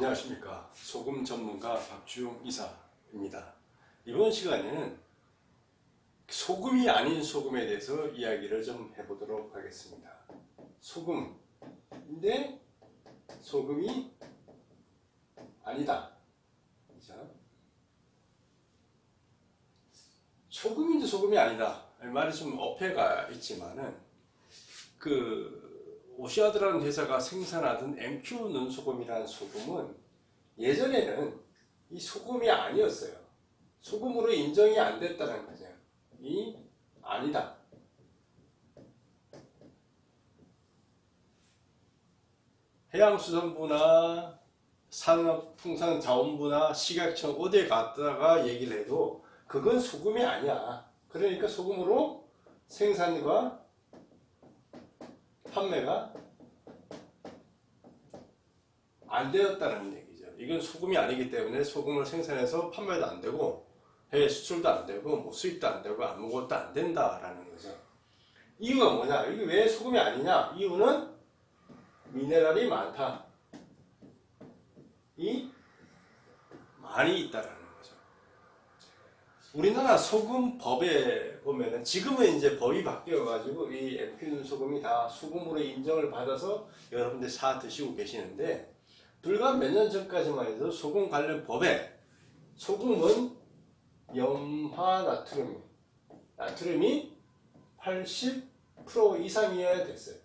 안녕하십니까. 소금 전문가 박주용 이사입니다. 이번 시간에는 소금이 아닌 소금에 대해서 이야기를 좀 해보도록 하겠습니다. 소금인데 소금이 아니다. 소금인데 소금이 아니다. 말이 좀 어폐가 있지만은 오시아드라는 회사가 생산하던 MQ 눈소금이라는 소금은 예전에는 이 소금이 아니었어요. 소금으로 인정이 안 됐다는 거죠. 이 아니다. 해양수산부나 산업통상자원부나 식약청 어디에 갔다가 얘기를 해도 그건 소금이 아니야. 그러니까 소금으로 생산과 판매가 안 되었다는 얘기죠. 이건 소금이 아니기 때문에 소금을 생산해서 판매도 안 되고 해외 수출도 안 되고 뭐 수입도 안 되고 아무것도 안 된다라는 거죠. 이유가 뭐냐? 이게 왜 소금이 아니냐? 이유는 미네랄이 많다. 이 많이 있다라는 거죠. 우리나라 소금법에 보면은 지금은 이제 법이 바뀌어가지고 이 MQ 소금이 다 소금으로 인정을 받아서 여러분들 사 드시고 계시는데 불과 몇 년 전까지만 해도 소금 관련 법에 소금은 나트륨이 80% 이상이어야 됐어요.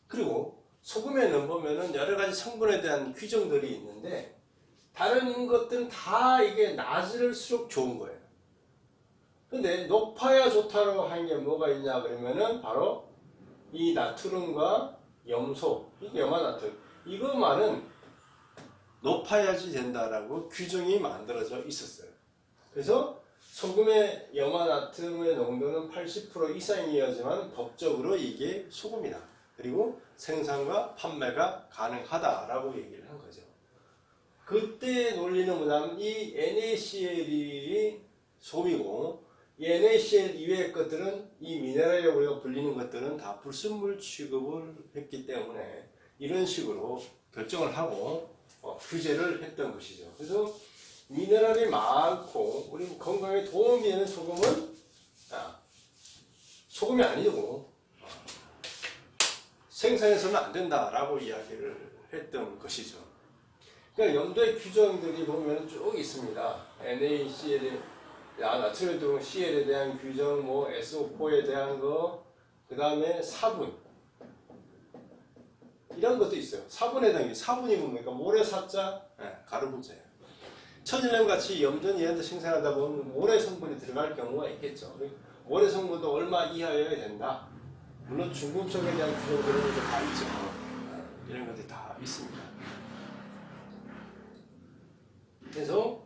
그리고 소금에는 보면은 여러 가지 성분에 대한 규정들이 있는데 다른 것들은 다 이게 낮을수록 좋은 거예요. 근데 높아야 좋다고 하는 게 뭐가 있냐 그러면은 바로 이 나트륨과 염소, 염화나트륨 이것만은 높아야지 된다라고 규정이 만들어져 있었어요. 그래서 소금의 염화나트륨의 농도는 80% 이상이어야지만 법적으로 이게 소금이다. 그리고 생산과 판매가 가능하다라고 얘기를 한 거죠. 그때 논리는 뭐냐면 이 NaCl이 소금이고 이 NaCl 이외의 것들은 이 미네랄이라고 우리가 불리는 것들은 다 불순물 취급을 했기 때문에 이런 식으로 결정을 하고 규제를 했던 것이죠. 그래서 미네랄이 많고 우리 건강에 도움이 되는 소금은 소금이 아니고 생산해서는 안 된다라고 이야기를 했던 것이죠. 그러니까 염도의 규정들이 보면 쭉 있습니다. NaCl에 나트륨 등 CL에 대한 규정, 뭐 SO4에 대한 거, 그 다음에 사분 이런 것도 있어요. 사분에 대한 게 사분이 뭡니까? 모래사자, 가루분자예요. 천일염 같이 염전 이런데 생산하다 보면 모래 성분이 들어갈 경우가 있겠죠. 모래 성분도 얼마 이하여야 된다. 물론 중금속에 대한 규정들은 다 있죠. 이런 것들이 다 있습니다. 그래서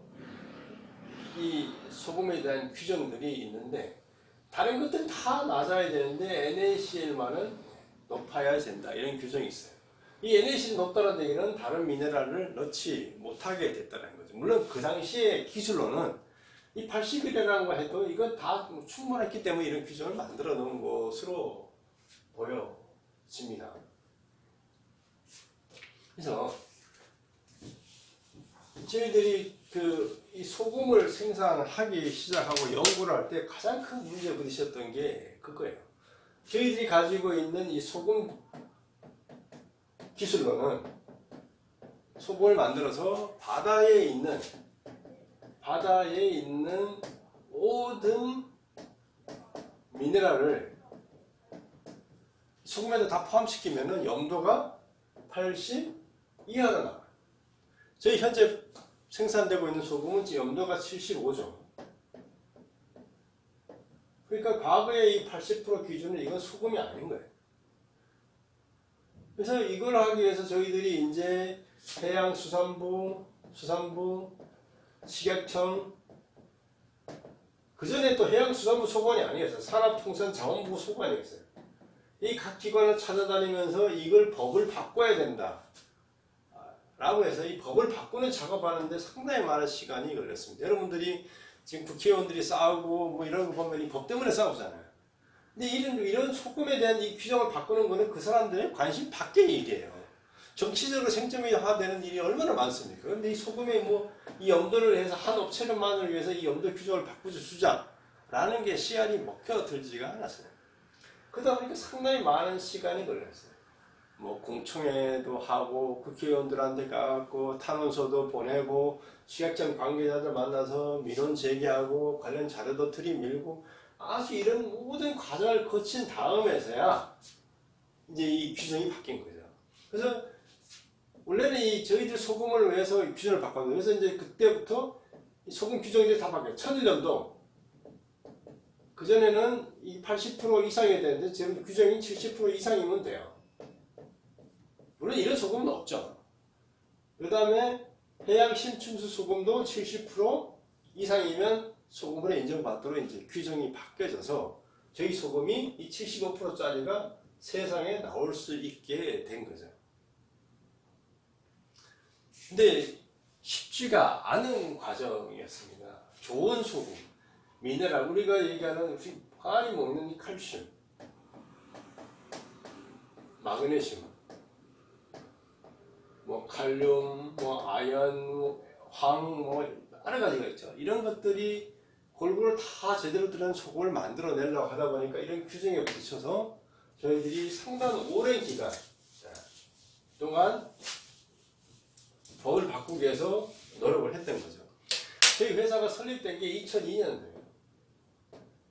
이 소금에 대한 규정들이 있는데 다른 것들은 다 낮아야 되는데 NaCl만은 높아야 된다. 이런 규정이 있어요. 이 NaCl이 높다는 얘기는 다른 미네랄을 넣지 못하게 됐다는 거죠. 물론 그 당시에 기술로는 이 80이라는 거 해도 이건 다 충분했기 때문에 이런 규정을 만들어 놓은 것으로 보여집니다. 그래서 저희들이 이 소금을 생산하기 시작하고 연구를 할 때 가장 큰 문제에 부딪혔던 게 그거예요. 저희들이 가지고 있는 이 소금 기술로는 소금을 만들어서 바다에 있는 모든 미네랄을 소금에다 다 포함시키면은 염도가 80 이하로 나와요. 저희 현재 생산되고 있는 소금은 염도가 75죠. 그러니까 과거의 이 80% 기준은 이건 소금이 아닌 거예요. 그래서 이걸 하기 위해서 저희들이 이제 해양수산부, 식약청, 그 전에 또 해양수산부 소관이 아니었어요. 산업통상자원부 소관이었어요. 이 각 기관을 찾아다니면서 이걸 법을 바꿔야 된다. 라고 해서 이 법을 바꾸는 작업하는데 상당히 많은 시간이 걸렸습니다. 여러분들이 지금 국회의원들이 싸우고 뭐 이런 거 보면 이 법 때문에 싸우잖아요. 근데 이런 소금에 대한 이 규정을 바꾸는 거는 그 사람들의 관심 밖의 일이에요. 정치적으로 생점화되는 일이 얼마나 많습니까? 그런데 이 소금에 뭐 이 염도를 해서 한 업체만을 위해서 이 염도 규정을 바꾸자라는 게 씨알이 먹혀들지가 않았어요. 그러다 보니까 상당히 많은 시간이 걸렸어요. 뭐 공청회도 하고 국회의원들한테 가고 탄원서도 보내고 시각장 관계자들 만나서 민원 제기하고 관련 자료도 들이밀고 아주 이런 모든 과정을 거친 다음에서야 이제 이 규정이 바뀐 거죠. 그래서 원래는 이 저희들 소금을 위해서 규정을 바꿨는데 그래서 이제 그때부터 이 소금 규정이 다 바뀌어요. 1001년도 그전에는 이 80% 이상이 되는데 지금 규정이 70% 이상이면 돼요. 물론 이런 소금은 없죠. 그 다음에 해양 심층수 소금도 70% 이상이면 소금으로 인정받도록 이제 규정이 바뀌어져서 저희 소금이 이 75%짜리가 세상에 나올 수 있게 된 거죠. 근데 쉽지가 않은 과정이었습니다. 좋은 소금, 미네랄, 우리가 얘기하는 우리 많이 먹는 이 칼슘, 마그네슘, 뭐 칼륨, 뭐 아연, 뭐 황, 뭐 여러 가지가 있죠. 이런 것들이 골고루 다 제대로 들어간 소금을 만들어내려고 하다 보니까 이런 규정에 부딪혀서 저희들이 상당히 오랜 기간 동안 법을 바꾸기 위해서 노력을 했던 거죠. 저희 회사가 설립된 게 2002년도예요.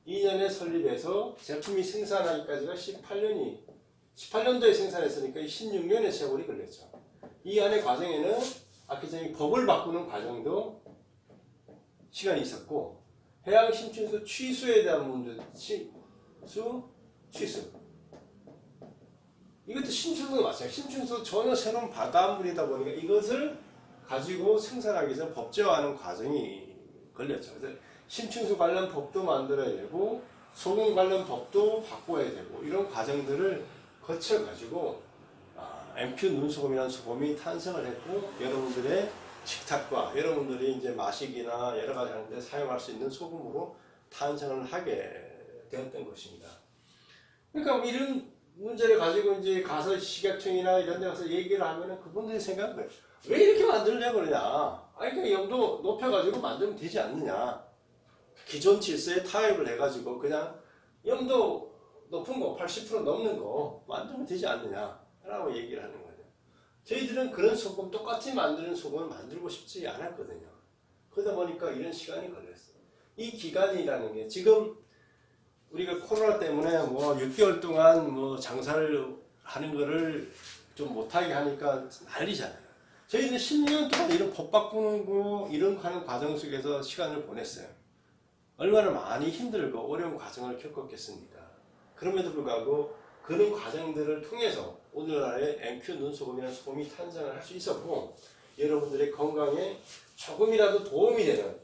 2년에 설립해서 제품이 생산하기까지가 18년도에 생산했으니까 16년의 세월이 걸렸죠. 이 안의 과정에는 아까 전에 법을 바꾸는 과정도 시간이 있었고 해양 심층수 취수에 대한 문제, 취수 이것도 심층수도 마찬가지예요. 심층수 전혀 새로운 바닷물이다 보니까 이것을 가지고 생산하기 위해서 법제화하는 과정이 걸렸죠. 그래서 심층수 관련 법도 만들어야 되고 소금 관련 법도 바꿔야 되고 이런 과정들을 거쳐가지고 MQ 눈소금이라는 소금이 탄생을 했고 여러분들의 식탁과 여러분들이 이제 마시기나 여러 가지 하는데 사용할 수 있는 소금으로 탄생을 하게 되었던 것입니다. 그러니까 이런 문제를 가지고 이제 가서 식약청이나 이런 데 가서 얘기를 하면은 그분들이 생각하는 거예요. 왜 이렇게 만들려고 그러냐? 아니, 그냥 염도 높여가지고 만들면 되지 않느냐? 기존 질서에 타협을 해가지고 그냥 염도 높은 거, 80% 넘는 거 만들면 되지 않느냐? 라고 얘기를 하는 거죠. 저희들은 그런 소금, 똑같이 만드는 소금을 만들고 싶지 않았거든요. 그러다 보니까 이런 시간이 걸렸어요. 이 기간이라는 게 지금 우리가 코로나 때문에 뭐 6개월 동안 뭐 장사를 하는 거를 좀 못하게 하니까 난리잖아요. 저희는 10년 동안 이런 법 바꾸는 거, 이런 하는 과정 속에서 시간을 보냈어요. 얼마나 많이 힘들고 어려운 과정을 겪었겠습니까? 그럼에도 불구하고 그런 과정들을 통해서 오늘날의 MQ 눈소금이라는 소금이 탄생을 할 수 있었고 여러분들의 건강에 조금이라도 도움이 되는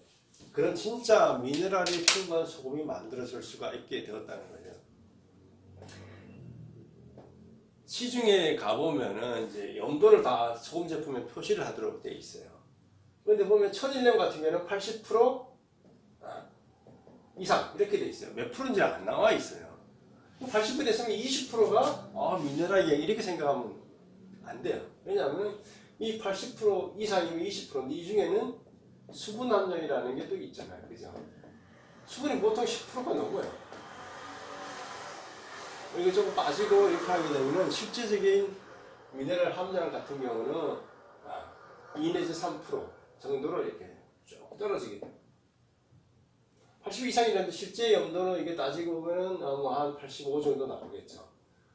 그런 진짜 미네랄이 풍부한 소금이 만들어질 수가 있게 되었다는 거죠. 시중에 가보면은 이제 염도를 다 소금 제품에 표시를 하도록 되어 있어요. 그런데 보면 천일염 같은 경우는 80% 이상 이렇게 되어 있어요. 몇 프로인지 안 나와 있어요. 80% 됐으면 20%가 미네랄이야 이렇게 생각하면 안 돼요. 왜냐하면 이 80% 이상이면 20%인데 이 중에는 수분 함량이라는 게 또 있잖아요. 그죠? 수분이 보통 10%가 넘어요. 이게 조금 빠지고 이렇게 하게 되면 실제적인 미네랄 함량 같은 경우는 2 내지 3% 정도로 이렇게 쭉 떨어지게 돼요. 80 이상이라는데 실제 염도는 이게 따지고 보면은 한 85 정도 나오겠죠.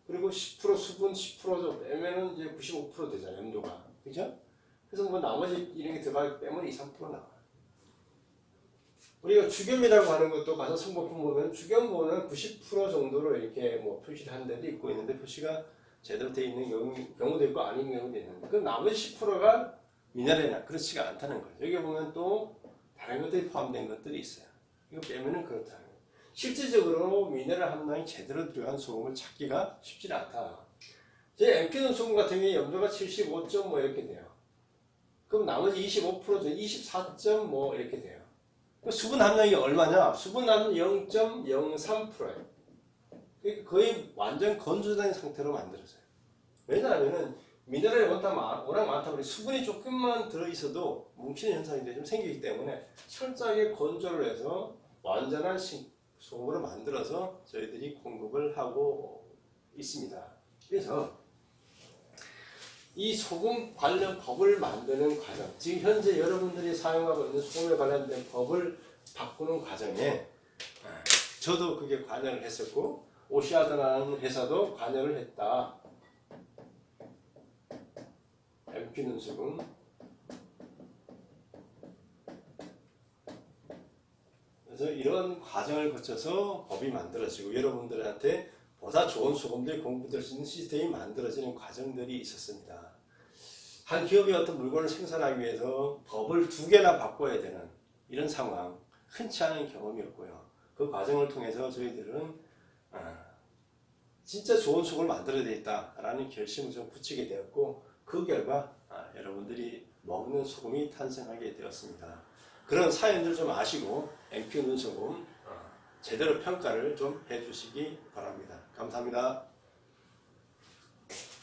그리고 10% 수분 10% 정도 빼면은 이제 95% 되잖아요. 염도가. 그죠? 그래서 뭐 나머지 이런 게 들어가기 빼면 2, 3% 나와요. 우리가 주겸이라고 하는 것도 가서 성분품 보면 주겸보는 90% 정도로 이렇게 뭐 표시를 하는 데도 있고 있는데 표시가 제대로 되어 있는 경우도 있고 아닌 경우도 있는데 그럼 나머지 10%가 미네랄이나 그렇지가 않다는 거예요. 여기 보면 또 다른 것들이 포함된 것들이 있어요. 이거 빼면은 그렇다는 거예요. 실질적으로 미네랄 함량이 제대로 들어간 소금을 찾기가 쉽지 않다. 제 MQ는 소금 같은 경우에 염도가 75점 뭐 이렇게 돼요. 그럼 나머지 25% 중 24점 뭐 이렇게 돼요. 수분 함량이 얼마냐? 수분 함량 0.03%예요. 거의 완전 건조된 상태로 만들어져요. 왜냐하면 미네랄이 워낙 많다 보니 수분이 조금만 들어있어도 뭉치는 현상이 좀 생기기 때문에 철저하게 건조를 해서 완전한 소금으로 만들어서 저희들이 공급을 하고 있습니다. 그래서 이 소금 관련 법을 만드는 과정, 지금 현재 여러분들이 사용하고 있는 소금에 관련된 법을 바꾸는 과정에 저도 그게 관여를 했었고 오시아드라는 회사도 관여를 했다. MP는 소금. 그래서 이런 과정을 거쳐서 법이 만들어지고 여러분들한테 보다 좋은 소금들이 공급될 수 있는 시스템이 만들어지는 과정들이 있었습니다. 한 기업이 어떤 물건을 생산하기 위해서 법을 2개나 바꿔야 되는 이런 상황 흔치 않은 경험이었고요. 그 과정을 통해서 저희들은 진짜 좋은 소금을 만들어야 되겠다라는 결심을 좀 굳히게 되었고 그 결과 여러분들이 먹는 소금이 탄생하게 되었습니다. 그런 사연들 좀 아시고 MQ 눈소금 제대로 평가를 좀 해주시기 바랍니다. 감사합니다.